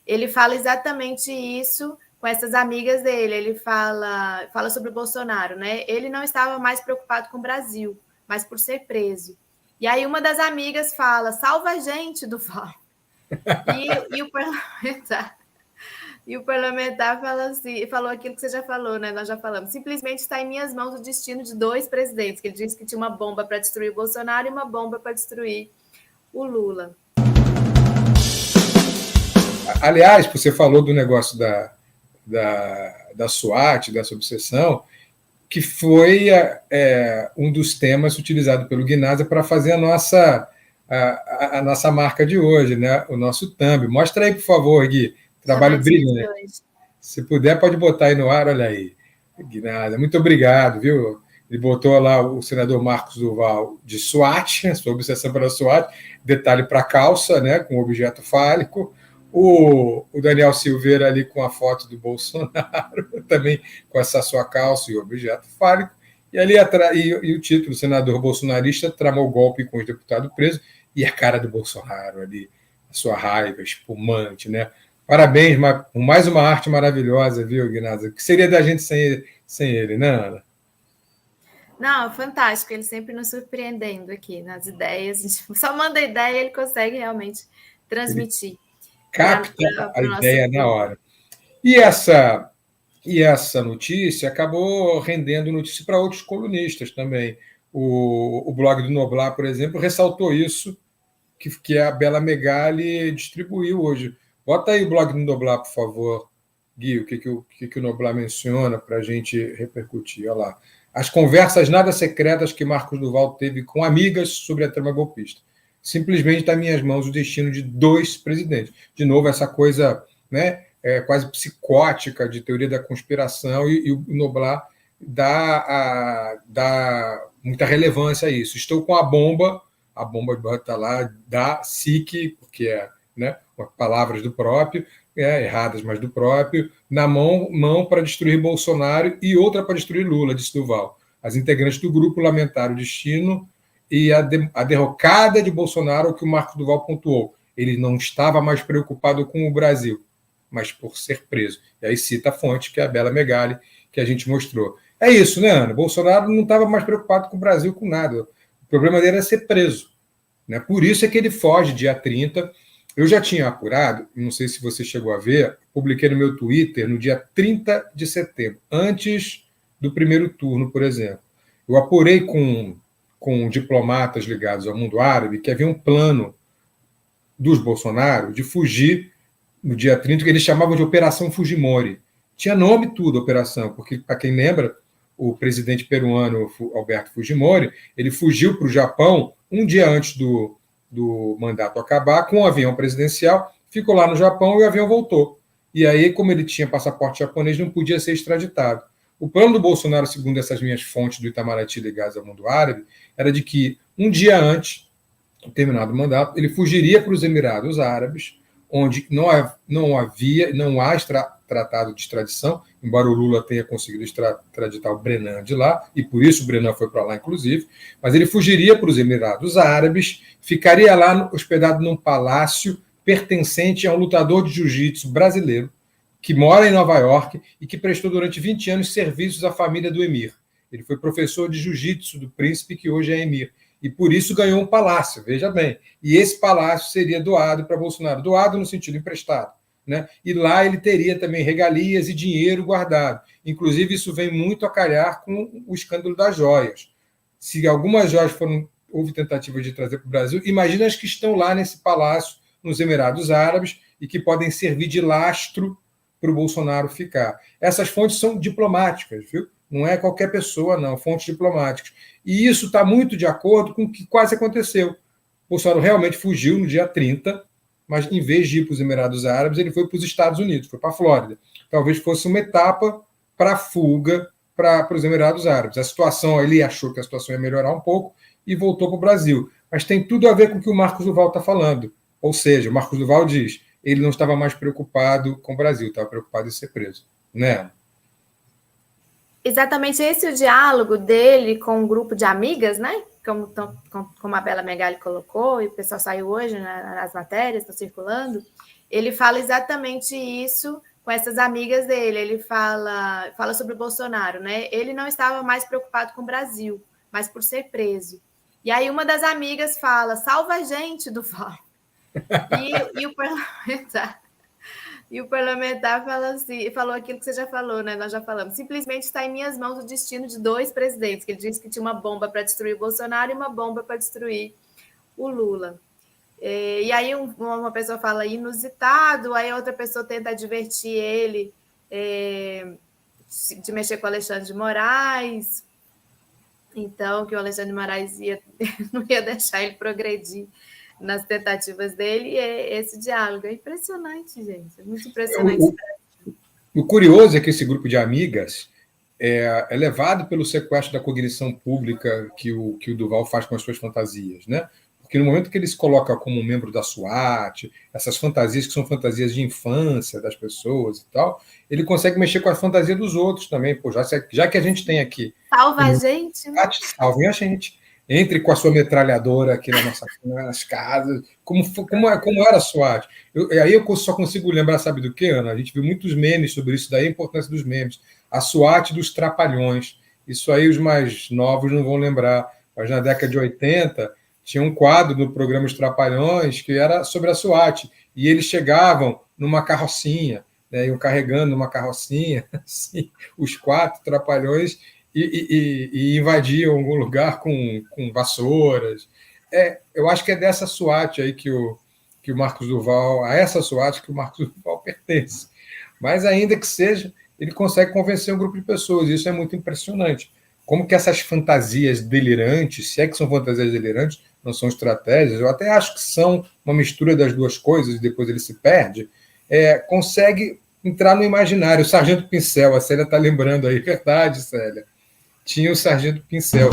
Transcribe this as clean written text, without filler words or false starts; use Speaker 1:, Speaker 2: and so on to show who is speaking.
Speaker 1: ele fala exatamente isso com essas amigas dele. Ele fala sobre o Bolsonaro, né? Ele não estava mais preocupado com o Brasil, mas por ser preso. E aí uma das amigas fala: salva a gente, Duval. E o parlamentar fala assim, falou aquilo que você já falou, né? Nós já falamos. Simplesmente está em minhas mãos o destino de 2 presidentes, que ele disse que tinha uma bomba para destruir o Bolsonaro e uma bomba para destruir o Lula.
Speaker 2: Aliás, você falou do negócio da SWAT, dessa obsessão, que foi um dos temas utilizados pelo Guinasa para fazer a nossa marca de hoje, né? O nosso thumb. Mostra aí, por favor, Gui. Trabalho brilhante. Se puder, pode botar aí no ar, olha aí. Guinasa, muito obrigado, viu? Ele botou lá o senador Marcos Duval de SWAT, sua obsessão pela SWAT, detalhe para a calça, né, com objeto fálico. O Daniel Silveira ali com a foto do Bolsonaro, também com essa sua calça e objeto fálico. E ali e o título, senador bolsonarista tramou golpe com os deputados presos, e a cara do Bolsonaro ali, a sua raiva espumante, né? Parabéns, mais uma arte maravilhosa, viu, Guinasa? O que seria da gente sem ele, né, Ana?
Speaker 1: Não, fantástico, ele sempre nos surpreendendo aqui nas ideias. A gente só manda ideia e ele consegue realmente transmitir.
Speaker 2: Ele capta a ideia na hora. E essa notícia acabou rendendo notícia para outros colunistas também. O blog do Noblar, por exemplo, ressaltou isso, que a Bela Megali distribuiu hoje. Bota aí o blog do Noblar, por favor, Gui, o que o Noblar menciona para a gente repercutir. Olha lá. As conversas nada secretas que Marcos Duval teve com amigas sobre a trama golpista. Simplesmente está em minhas mãos o destino de 2 presidentes. De novo, essa coisa, né, quase psicótica de teoria da conspiração, e o Noblar dá muita relevância a isso. Estou com a bomba está lá, da SIC, porque né, palavras do próprio, erradas, mas do próprio, na mão para destruir Bolsonaro e outra para destruir Lula, disse Duval. As integrantes do grupo lamentaram o destino e a derrocada de Bolsonaro, o que o Marcos Duval pontuou. Ele não estava mais preocupado com o Brasil, mas por ser preso. E aí cita a fonte, que é a Bela Megali, que a gente mostrou. É isso, né, Ana? Bolsonaro não estava mais preocupado com o Brasil, com nada. O problema dele é ser preso. Né? Por isso é que ele foge dia 30. Eu já tinha apurado, não sei se você chegou a ver, publiquei no meu Twitter no dia 30 de setembro, antes do primeiro turno, por exemplo. Eu apurei com diplomatas ligados ao mundo árabe que havia um plano dos Bolsonaro de fugir no dia 30, que eles chamavam de Operação Fujimori. Tinha nome tudo, operação, porque, para quem lembra, o presidente peruano Alberto Fujimori, ele fugiu para o Japão um dia antes do mandato acabar, com um avião presidencial, ficou lá no Japão e o avião voltou. E aí, como ele tinha passaporte japonês, não podia ser extraditado. O plano do Bolsonaro, segundo essas minhas fontes do Itamaraty ligadas ao mundo árabe, era de que um dia antes, terminado o mandato, ele fugiria para os Emirados Árabes, onde não há tratado de extradição, embora o Lula tenha conseguido extraditar o Brennan de lá, e por isso o Brennan foi para lá, inclusive, mas ele fugiria para os Emirados Árabes, ficaria lá hospedado num palácio pertencente a um lutador de jiu-jitsu brasileiro, que mora em Nova York e que prestou durante 20 anos serviços à família do emir. Ele foi professor de jiu-jitsu do príncipe, que hoje é emir, e por isso ganhou um palácio, veja bem. E esse palácio seria doado para Bolsonaro, doado no sentido emprestado. Né? E lá ele teria também regalias e dinheiro guardado. Inclusive, isso vem muito a calhar com o escândalo das joias. Se algumas joias houve tentativa de trazer para o Brasil, imagina as que estão lá nesse palácio, nos Emirados Árabes, e que podem servir de lastro para o Bolsonaro ficar. Essas fontes são diplomáticas, viu? Não é qualquer pessoa, não, fontes diplomáticas. E isso está muito de acordo com o que quase aconteceu. Bolsonaro realmente fugiu no dia 30, mas em vez de ir para os Emirados Árabes, ele foi para os Estados Unidos, foi para a Flórida. Talvez fosse uma etapa para a fuga para os Emirados Árabes. A situação, ele achou que a situação ia melhorar um pouco e voltou para o Brasil. Mas tem tudo a ver com o que o Marcos Duval está falando. Ou seja, o Marcos Duval diz, ele não estava mais preocupado com o Brasil, estava preocupado em ser preso. Né?
Speaker 1: Exatamente esse é o diálogo dele com um grupo de amigas, né? Como a Bela Megali colocou, e o pessoal saiu hoje nas matérias, está circulando. ele fala exatamente isso com essas amigas dele. Ele fala sobre o Bolsonaro, né? Ele não estava mais preocupado com o Brasil, mas por ser preso. E aí uma das amigas fala: salva a gente, Duval. E o parlamentar. E o parlamentar falou aquilo que você já falou, né? Nós já falamos. Simplesmente está em minhas mãos o destino de 2 presidentes, que ele disse que tinha uma bomba para destruir o Bolsonaro e uma bomba para destruir o Lula. E aí uma pessoa fala inusitado, aí outra pessoa tenta advertir ele de mexer com o Alexandre de Moraes. Então, que o Alexandre de Moraes não ia deixar ele progredir nas tentativas dele, e esse diálogo é impressionante, gente. É muito impressionante.
Speaker 2: O curioso é que esse grupo de amigas é levado pelo sequestro da cognição pública que o Duval faz com as suas fantasias, né? Porque no momento que ele se coloca como membro da SWAT, essas fantasias que são fantasias de infância das pessoas e tal, ele consegue mexer com a fantasia dos outros também. Pô, já que a gente tem aqui...
Speaker 1: Salva a gente, né?
Speaker 2: Salvem a gente. Entre com a sua metralhadora aqui nas casas. Como era a SWAT? Aí eu só consigo lembrar, sabe do que, Ana? A gente viu muitos memes sobre isso, daí a importância dos memes. A SWAT dos Trapalhões. Isso aí os mais novos não vão lembrar. Mas na década de 80, tinha um quadro no programa Os Trapalhões que era sobre a SWAT. E eles chegavam numa carrocinha, né, iam carregando numa carrocinha, assim, os 4 Trapalhões, e invadiam algum lugar com vassouras. Eu acho que é dessa SWAT aí que o Marcos Duval, a essa SWAT que o Marcos Duval pertence. Mas ainda que seja, ele consegue convencer um grupo de pessoas, e isso é muito impressionante. Como que essas fantasias delirantes, se é que são fantasias delirantes, não são estratégias, eu até acho que são uma mistura das duas coisas, e depois ele se perde, consegue entrar no imaginário. O Sargento Pincel, a Célia está lembrando aí, verdade, Célia. Tinha o Sargento Pincel.